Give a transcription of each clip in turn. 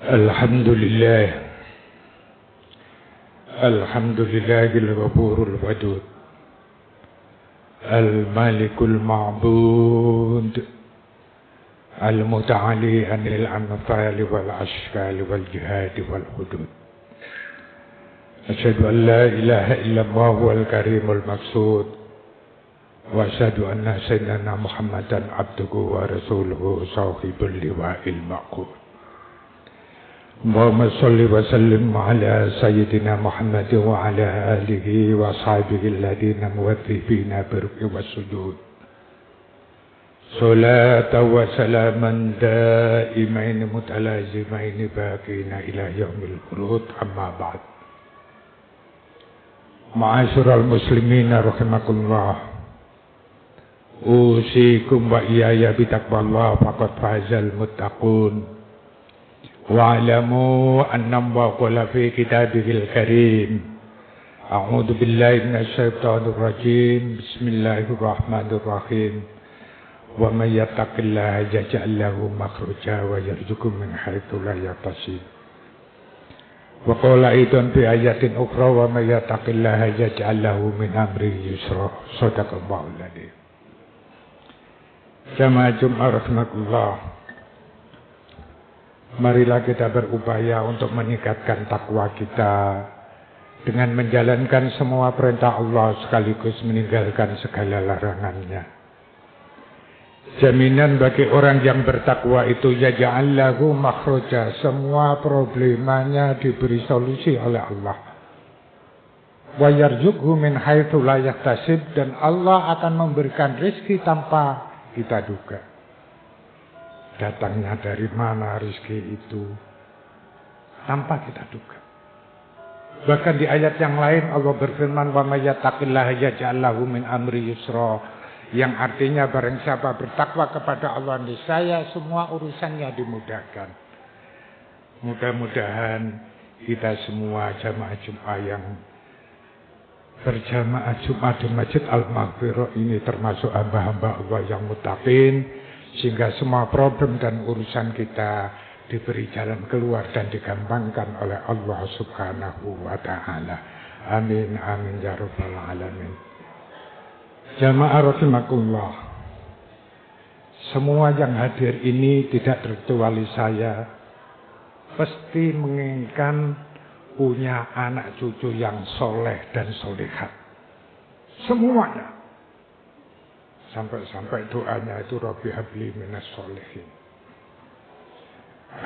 Alhamdulillah. Alhamdulillahil ghafurul wadud. Al-malikul ma'bud. Al-muta'ali anil anfali wal ashkali wal jihadi wal hudud. Asyhadu an la ilaha illallah wal karimul maksud. Wa asyhadu anna sayyidina Muhammadan abduhu wa rasuluhu sahibul liwa'il maqud. Allahumma sholli wa sallim ala sayyidina Muhammad wa ala alihi wa sahbihi alladhina muwaththibina birru'i was sujud. Salatan wa salaman daimain mutalazimain baqina ila yaumil khulud, amma ba'd. Ma'asyiral muslimin rahimakumullah. Usikum wa iyaya bitaqwallah faqad fazal muttaqun. Wa'lamu annama qala fi kitabihil karim. A'udzu billahi minasy syaithanir rajim. Bismillahirrahmanirrahim. Wa may yattaqillaha yaj'al lahu makhraja wa yarzuqhu min haitsu la yahtasib. Wa qala aidan fi ayatin ukhra wa may yattaqillaha yaj'al lahu min amrihi yusra. Shadaqallahul adzim. Jamaah Jumat rahimakumullah. Marilah kita berupaya untuk meningkatkan takwa kita dengan menjalankan semua perintah Allah sekaligus meninggalkan segala larangannya. Jaminan bagi orang yang bertakwa itu yaj'al lahu makhraja, semua problemanya diberi solusi oleh Allah. Wa yarzuqhu min haitsu la yahtasib, dan Allah akan memberikan rezeki tanpa kita duga. Datangnya dari mana rezeki itu tanpa kita duga. Bahkan di ayat yang lain Allah berfirman, wa may yattaqillaha yaj'al lahu min amri yusra, yang artinya barang siapa bertakwa kepada Allah niscaya semua urusannya dimudahkan. Mudah-mudahan kita semua jamaah Jumat yang berjamaah Jumat di Masjid Al-Maghfirah ini termasuk hamba-hamba Allah yang muttaqin, sehingga semua problem dan urusan kita diberi jalan keluar dan digampangkan oleh Allah Subhanahu wa ta'ala. Amin, amin, ya rabbal alamin. Jamaah rahimakumullah. Semua yang hadir ini tidak terkecuali saya, pasti menginginkan punya anak cucu yang soleh dan solehat. Semuanya. Sampai-sampai doanya itu Rabbi habli minas solehin.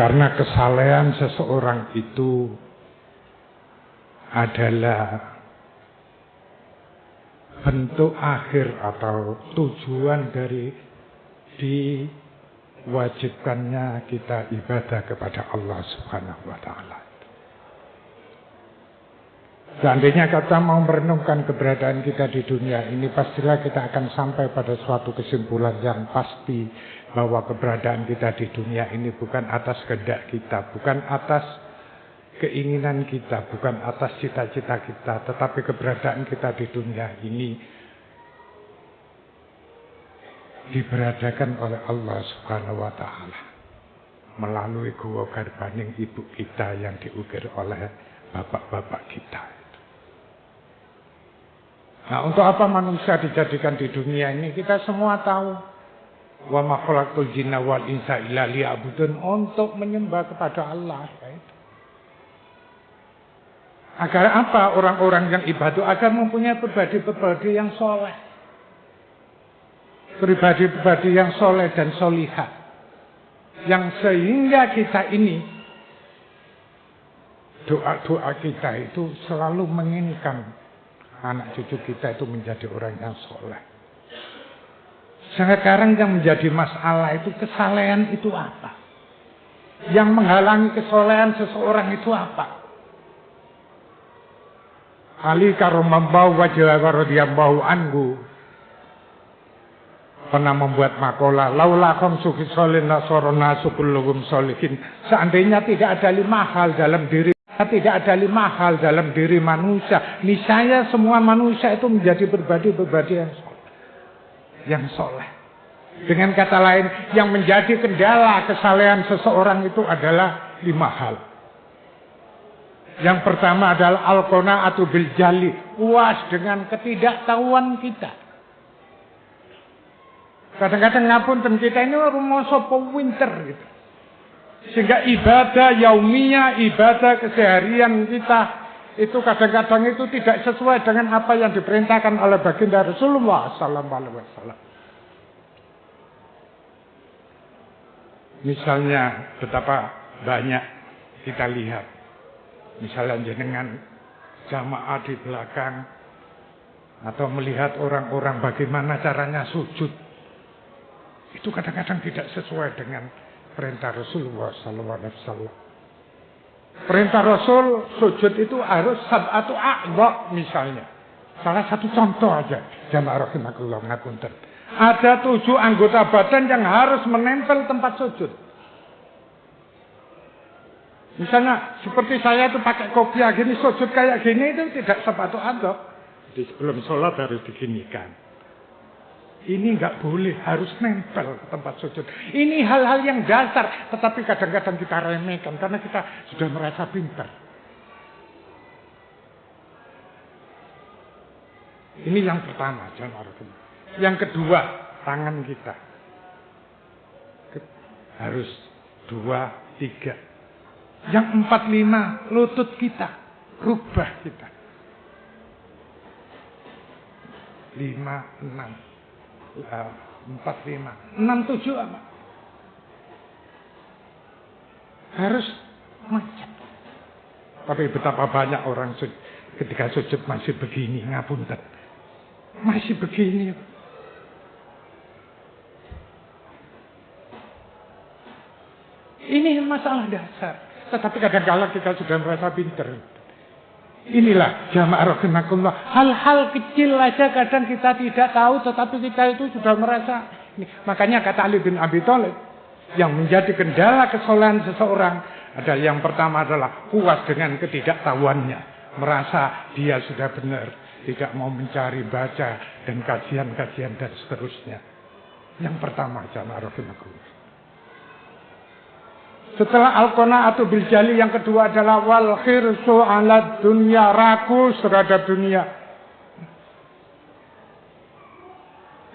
Karena kesalehan seseorang itu adalah bentuk akhir atau tujuan dari diwajibkannya kita ibadah kepada Allah Subhanahu wa ta'ala. Seandainya kita mau merenungkan keberadaan kita di dunia ini, pastilah kita akan sampai pada suatu kesimpulan yang pasti bahwa keberadaan kita di dunia ini bukan atas kehendak kita, bukan atas keinginan kita, bukan atas cita-cita kita, tetapi keberadaan kita di dunia ini diberadakan oleh Allah Subhanahu wa ta'ala melalui gua garbaning ibu kita yang diukir oleh bapak-bapak kita. Nah, untuk apa manusia dijadikan di dunia ini? Kita semua tahu. Wa ma khalaqtul jinna wal insa illa liya'budun, untuk menyembah kepada Allah. Agar apa? Orang-orang yang ibadah agar mempunyai pribadi-pribadi yang soleh. Pribadi-pribadi yang soleh dan solihah. Yang sehingga kita ini, doa-doa kita itu selalu menginginkan anak cucu kita itu menjadi orang yang soleh. Sekarang yang menjadi masalah itu kesalehan itu apa? Yang menghalangi kesolehan seseorang itu apa? Ali karomambau wajah radhiyallahu anhu pernah membuat makalah, laula khamsu khisalin nasarana sukulluhum sholihin. Seandainya tidak ada 5 hal dalam diri, tidak ada 5 hal dalam diri manusia, niscaya semua manusia itu menjadi pribadi-pribadi yang soleh. Dengan kata lain, yang menjadi kendala kesalehan seseorang itu adalah 5 hal. Yang pertama adalah al-qanaatu bil jali, puas dengan ketidaktahuan kita. Kadang-kadang ngapunten kita ini rumoso winter gitu. Sehingga ibadah yaumiyah, ibadah keseharian kita itu kadang-kadang itu tidak sesuai dengan apa yang diperintahkan oleh baginda Rasulullah sallallahu alaihi wasallam. Misalnya betapa banyak kita lihat, misalnya jenengan jamaah di belakang atau melihat orang-orang bagaimana caranya sujud, itu kadang-kadang tidak sesuai dengan perintah Rasulullah sallallahu alaihi wasallam. Perintah Rasul sujud itu harus sab'atu a'dha misalnya. Salah satu contoh aja, jamaah rahimakumullah ngapunten. Ada 7 anggota badan yang harus menempel tempat sujud. Misalnya seperti saya itu pakai kopiah gini, sujud kayak gini itu tidak sab'atu a'dha. Jadi sebelum sholat harus diginikan. Ini nggak boleh, harus nempel ke tempat sujud. Ini hal-hal yang dasar, tetapi kadang-kadang kita remehkan karena kita sudah merasa pintar. Ini yang pertama, yang kedua, tangan kita harus 2, 3. Yang 4, 5, lutut kita, rubah kita. 5, 6. 4, 5, 6, 7 apa? Harus macet. Tapi betapa banyak orang ketika sujud masih begini, ngapunten. Masih begini. Ini masalah dasar. Tetapi kadang-kadang kita sudah merasa pintar. Inilah jamaah rahimakumullah. Hal-hal kecil aja kadang kita tidak tahu, tetapi kita itu sudah merasa. Makanya kata Ali bin Abi Thalib, yang menjadi kendala kesolehan seseorang adalah yang pertama adalah puas dengan ketidaktahuannya, merasa dia sudah benar, tidak mau mencari baca dan kajian-kajian dan seterusnya. Yang pertama jamaah rahimakumullah. Setelah al-qanaatu bil jali, yang kedua adalah wal khirsu 'ala dunya, rakus terhadap dunia.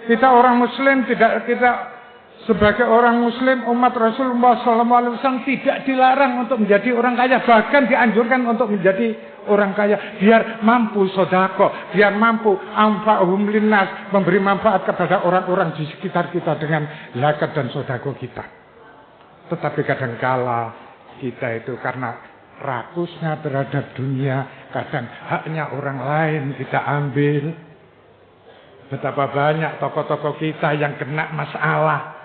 Kita orang muslim kita sebagai orang muslim umat Rasulullah sallallahu alaihi wasallam tidak dilarang untuk menjadi orang kaya, bahkan dianjurkan untuk menjadi orang kaya biar mampu sedekah, biar mampu anfa'uhum linnas, memberi manfaat kepada orang-orang di sekitar kita dengan zakat dan sedekah kita. Tetapi kadangkala kita itu karena rakusnya terhadap dunia, kadang haknya orang lain kita ambil. Betapa banyak tokoh-tokoh kita yang kena masalah.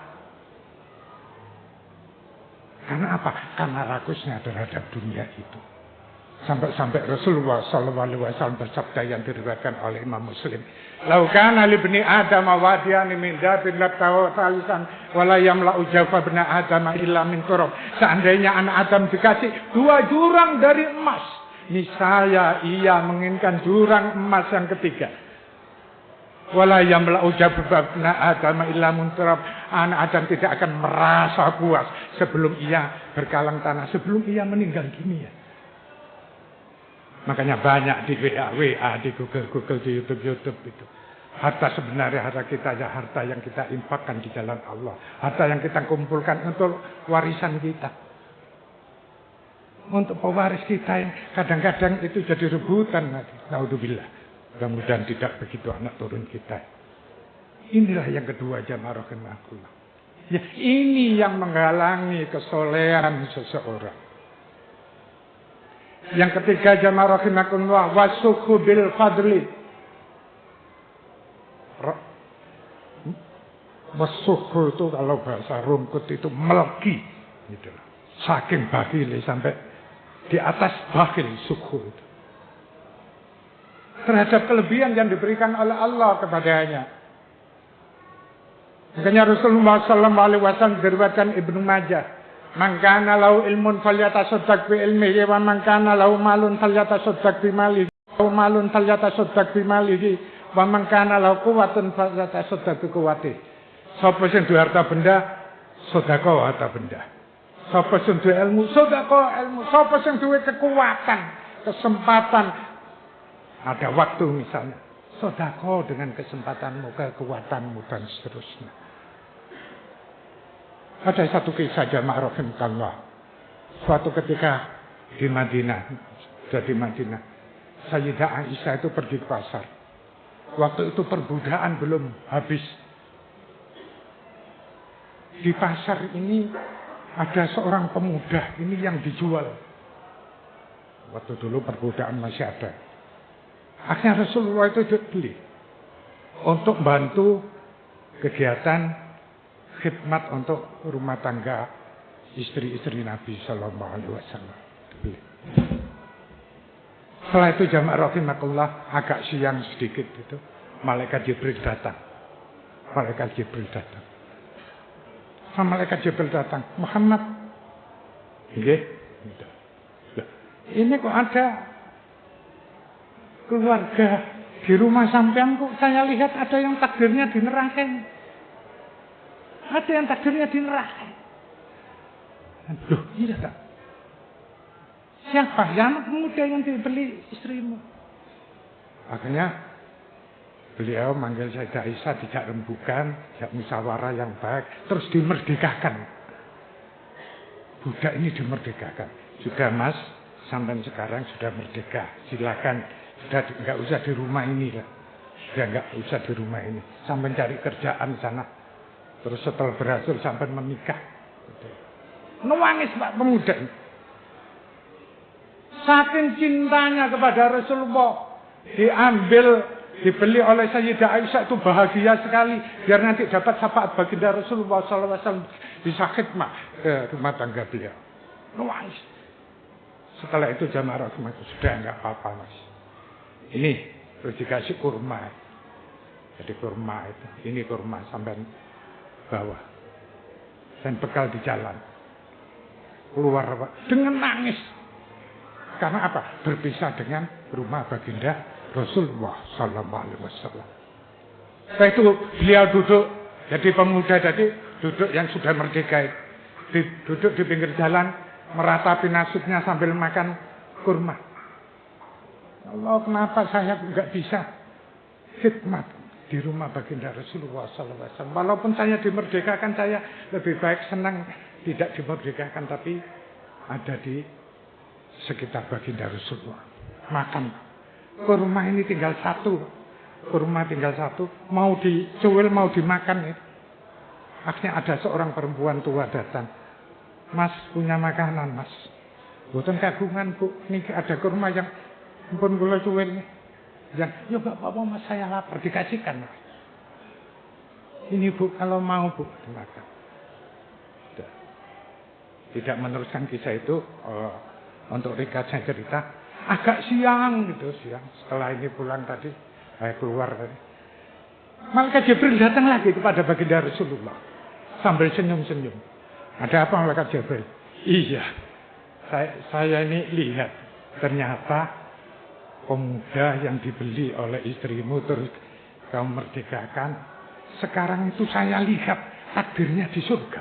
Karena apa? Karena rakusnya terhadap dunia itu. Sampai-sampai Rasulullah SAW bersabda yang diriwayatkan oleh Imam Muslim. Lau kana li ibni Adam wadiyani min dzabin latau talisan wala yamla'u jawfa ibni Adam illa min turab. Seandainya anak Adam dikasih 2 jurang dari emas, niscaya ia menginginkan jurang emas yang ketiga. Wala yamla'u jawfa ibni Adam illa min turab. Anak Adam tidak akan merasa puas sebelum ia berkalang tanah, sebelum ia meninggal dunia. Makanya banyak di WA, di Google, di YouTube itu. Harta sebenarnya harta kita ya harta yang kita infakkan di jalan Allah. Harta yang kita kumpulkan untuk warisan kita. Untuk pewaris kita yang kadang-kadang itu jadi rebutan. Naudzubillah. Mudah-mudahan tidak begitu anak turun kita. Inilah yang kedua jamaah rahimakumullah. Ya, ini yang menghalangi kesolehan seseorang. Yang ketiga jamaah rahimakumullah wasukhu bil fadli. Wasukhu itu kalau bahasa rungkut itu melki gitu. Saking bakhil sampai di atas bakhil sukhu itu. Terhadap kelebihan yang diberikan oleh Allah kepadanya. Makanya Rasulullah sallallahu alaihi wasallam diriwayatkan Ibnu Majah, man kana lahu ilmun falyatasaddaq bi ilmihi wa man kana lahu malun falyatasaddaq bi malihi wa malun falyatasaddaq bi malihi wa man kana lahu quwwatun falyatasaddaq bi quwwatihi. Sapa sing duwe harta benda, sedekah harta benda. Sapa sing duwe ilmu, sedekah ilmu. Sapa sing duwe kekuatan, kesempatan. Ada waktu misalnya, sedekah dengan kesempatanmu, kekuatanmu dan seterusnya. Ada satu kisah jamaah rahimakallah. Suatu ketika di Madinah, Sayyidah Aisyah itu pergi ke pasar. Waktu itu perbudakan belum habis. Di pasar ini ada seorang pemuda ini yang dijual. Waktu dulu perbudakan masih ada. Akhirnya Rasulullah itu beli untuk bantu kegiatan khidmat untuk rumah tangga istri-istri Nabi Sallallahu Alaihi Wasallam. Setelah itu jamaah rahimakumullah, agak siang sedikit itu malaikat Jibril datang. Malaikat Jibril datang. Muhammad, nggih. Ini kok ada keluarga di rumah sampean, kok saya lihat ada yang takdirnya di neraka. Ada yang takdirnya di neraka. Loh, iya tak? Siapa? Ya anak muda yang dibeli istrimu. Akhirnya beliau manggil Sayyidah Aisyah, dijak rembukan, dijak musyawarah yang baik, terus dimerdekakan. Budak ini dimerdekakan. Sudah mas, sampai sekarang sudah merdeka. Silakan, sudah nggak usah di rumah ini lah. Sudah nggak usah di rumah ini. Sampai cari kerjaan sana. Terus setelah berhasil sampai menikah. Nangis Pak pemuda ini. Saking cintanya kepada Rasulullah, dibeli oleh Sayyidah Aisyah, itu bahagia sekali. Biar nanti dapat syafaat baginda Rasulullah SAW, bisa khidmah ke rumah tangga beliau. Nangis. Setelah itu jamaah rahmatullah, sudah enggak apa-apa mas. Ini terus dikasih kurma. Jadi kurma itu, ini kurma sampai bawah. Dan bekal di jalan. Keluar dengan nangis. Karena apa? Berpisah dengan rumah baginda Rasulullah Sallallahu Alaihi Wasallam. Setelah itu beliau duduk, jadi pemuda tadi duduk yang sudah merdeka, duduk di pinggir jalan, meratapi nasibnya sambil makan kurma. Allah, kenapa saya nggak bisa khidmat di rumah baginda Rasulullah SAW? Walaupun saya dimerdekakan, saya lebih baik senang tidak dimerdekakan, tapi ada di sekitar baginda Rasulullah. Makan kurma ini tinggal satu, mau dicuil mau dimakan. Akhirnya ada seorang perempuan tua datang. Mas punya makanan mas? Bukan kagungan bu, ini ada kurma yang pun gula cuil nih. Yang, ya gak apa-apa mas, saya lapar, dikasihkan mas. Ini bu, kalau mau bu, dimakan. Tidak meneruskan kisah itu. Untuk ringkasnya cerita, agak siang gitu, siang. Setelah ini pulang tadi, keluar tadi, malaikat Jibril datang lagi kepada baginda Rasulullah sambil senyum-senyum. Ada apa malaikat Jibril? Iya, saya ini lihat ternyata pemuda yang dibeli oleh istrimu terus kamu merdekakan, sekarang itu saya lihat takdirnya di surga.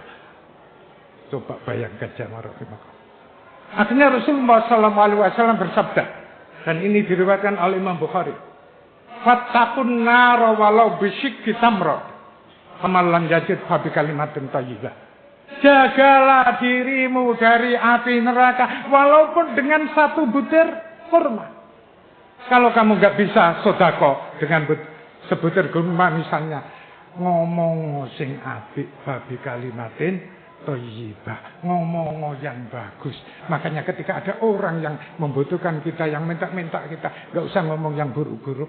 Coba bayangkan jamaah rahimakumullah. Akhirnya Rasulullah SAW bersabda, dan ini diriwayatkan oleh Imam Bukhari, fattaqun nar walau bisyikki tamra faman lam yajid fa bi kalimatin thayyibah. Jagalah dirimu dari api neraka walaupun dengan satu butir kurma. Kalau kamu nggak bisa sedekah dengan sebutir kurma misalnya, ngomong sing apik fa bi kalimatin thayyibah, ngomong yang bagus. Makanya ketika ada orang yang membutuhkan kita, yang minta-minta kita, nggak usah ngomong yang buruk-buruk.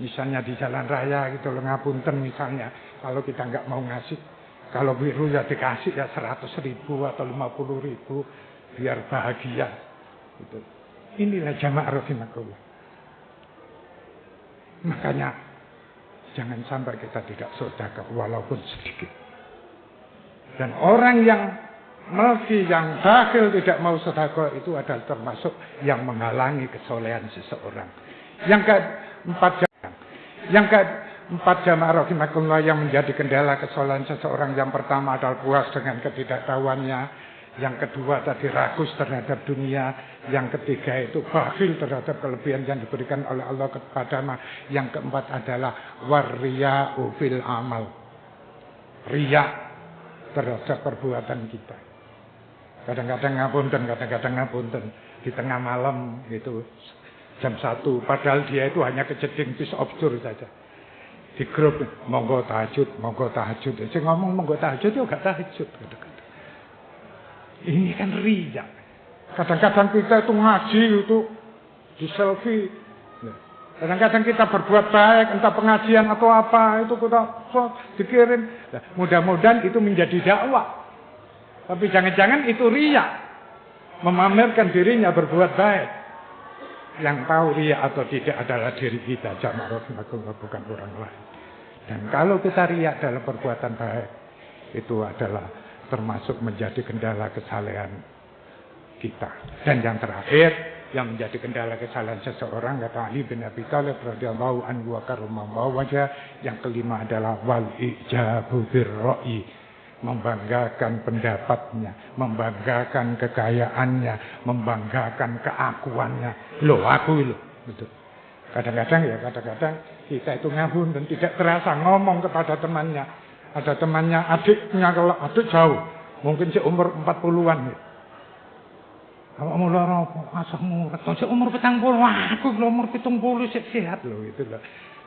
Misalnya di jalan raya gitu, ngapunten misalnya, kalau kita nggak mau ngasih, kalau biru ya dikasih ya 100.000 atau 50.000 biar bahagia. Gitu. Inilah jamaah rahimakumullah. Makanya jangan sampai kita tidak sedekah walaupun sedikit. Dan orang yang melki, yang bakhil tidak mau sedekah itu adalah termasuk yang menghalangi kesolehan seseorang. Yang keempat, 4 jamaah rahimakumullah yang menjadi kendala kesalahan seseorang. Yang pertama adalah puas dengan ketidaktahuannya. Yang kedua tadi rakus terhadap dunia. Yang ketiga itu bakhil terhadap kelebihan yang diberikan oleh Allah kepadanya. Yang keempat adalah warriya'u fil amal. Riya terhadap perbuatan kita. Kadang-kadang ngapunten di tengah malam itu jam 1, padahal dia itu hanya kejeding bis obstur saja. Di grup monggo tahajud. Saya ngomong monggo tahajud ya gak tahajud. Ini kan riya. Kadang-kadang kita itu ngaji itu di selfie. Kadang-kadang kita berbuat baik, entah pengajian atau apa, itu kita dikirim. Mudah-mudahan itu menjadi dakwah. Tapi jangan-jangan itu riya. Memamerkan dirinya berbuat baik. Yang tahu riya atau tidak adalah diri kita, jamaah rahimakumullah, bukan orang lain. Dan kalau kita riya dalam perbuatan baik, itu adalah termasuk menjadi kendala kesalehan kita. Dan yang terakhir, yang menjadi kendala kesalahan seseorang, kata Ali bin Abi Thalib radhiyallahu anhu wa karramallahu wajhah, yang kelima adalah wal ijabu birra'i. Membanggakan pendapatnya, membanggakan kekayaannya, membanggakan keakuannya. Loh, aku loh. Betul. Kadang-kadang kita itu ngabun dan tidak terasa ngomong kepada temannya. Ada temannya, adiknya, kalau adik jauh, mungkin seumur 40-an. Kalau umur asahmu, seumur 40, aku umur 70 sehat loh itu loh.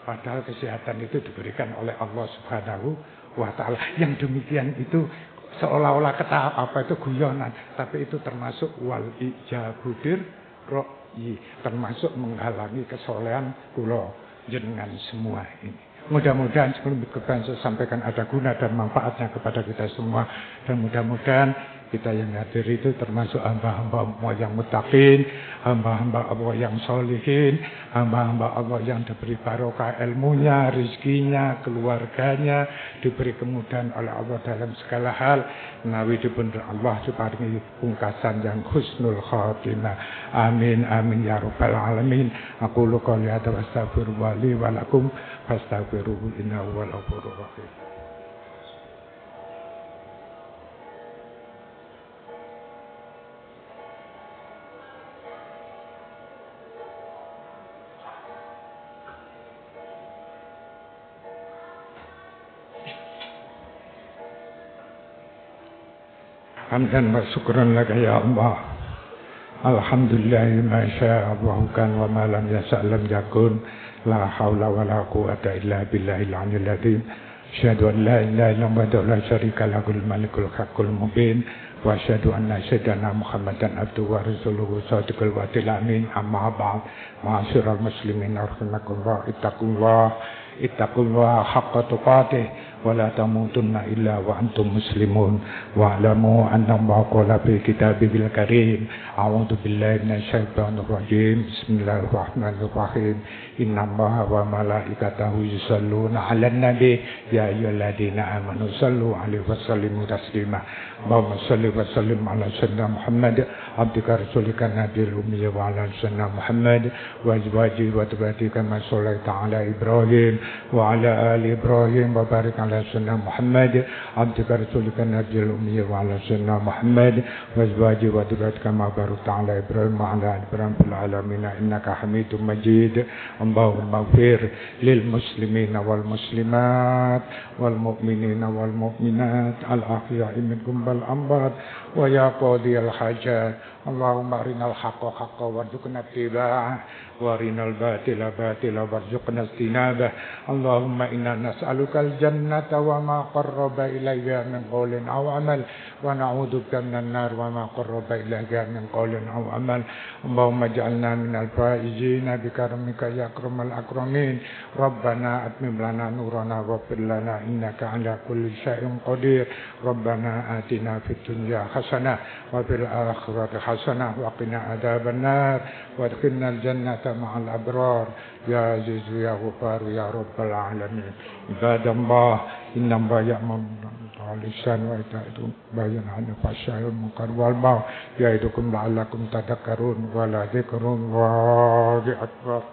Padahal kesehatan itu diberikan oleh Allah Subhanahu wa ta'ala. Yang demikian itu seolah-olah kata apa itu guyonan, tapi itu termasuk wal ijabu birra'i, termasuk menghalangi kesolehan kula jenengan semua ini. Mudah-mudahan sebelum saya sampaikan ada guna dan manfaatnya kepada kita semua. Dan mudah-mudahan kita yang hadir itu termasuk hamba-hamba Allah yang muttaqin, hamba-hamba Allah yang solihin, hamba-hamba Allah yang diberi barokah ilmunya, rezekinya, keluarganya, diberi kemudahan oleh Allah dalam segala hal. Menawi dipun Allah paringi pungkasan yang husnul khatimah. Amin amin ya rabbal alamin. Aqulu qouli hadza wa astaghfirullah li wa lakum fastaghfiruhu innahu huwal ghafurur rahim. Hamdan wa syukran laka ya Allah. Alhamdulillah ma syaa Allah kan wa ma lam yasha' lam yakun. La haula wa la quwwata illa billahil aliyyil azim. Asyhadu an la ilaha illallah wa la syarika lahul malikul haqqul mubin. Wa asyhadu anna sayyidana Muhammadan abduhu wa rasuluhu shadiqul wa'dil amin. Amma ba'd. Ma'asyiral muslimin rahimakumullah, ittaqullah haqqa tuqatih wa la tamutunna illa wa antum muslimun wa alamu anna ma qala fi kitabil karim. A'udzu billahi minasyaitonir rajim. Bismillahirrahmanirrahim. Innallaha wa malaikatahu yusholluna 'alan nabi ya ayyuhalladzina amanu shallu 'alaihi wa sallimu taslima. Allahumma shalli wa sallim 'ala sayyidina Muhammad abdika rasulika nabiyil ummi wa 'ala sayyidina Muhammad wa azwajihi wa dhurriyyatihi kama shallaita 'ala Ibrahim wa 'ala ali Ibrahim wa barik 'ala sayyidina Muhammad abdika rasulika nabiyil ummi wa 'ala sayyidina Muhammad wa azwajihi wa dhurriyyatihi kama barakta 'ala Ibrahim wa 'ala ali Ibrahim fil 'alamin innaka Hamidum Majid. Allahumma ighfir lil muslimina wal muslimat wal mu'minina wal mu'minat al ahya'i minhum wal amwat wa ya qadiyal hajat. Allahumma arinal haqqa haqqan warzuqna ittiba'ah wa arinal batila batila warzuqna ijtinabah. Allahumma inna nas'alukal jannata wa ma qarraba ilayha min qawlin aw amal wa na'udzubika minan nar wa ma qarraba ilayha min qawlin aw amal. Allahumma ij'alna minal faizina bi karamika ya akramal akramin. Rabbana atmim lana nurana waghfir lana innaka ala kulli syai'in qadir. Rabbana atina fid dunya hasanah wa fil akhirati hasanah wa qina adzaban nar wa adkhilna al-jannata ma'al abrar ya aziz ya ghafar ya rabbal alamin. Ibadallah inna ma ya'muru lisan wa ta'tu bayan an fasya'il munkar wal baghi ya'idukum la'allakum tadhakkarun wa la dzikrullah akbar.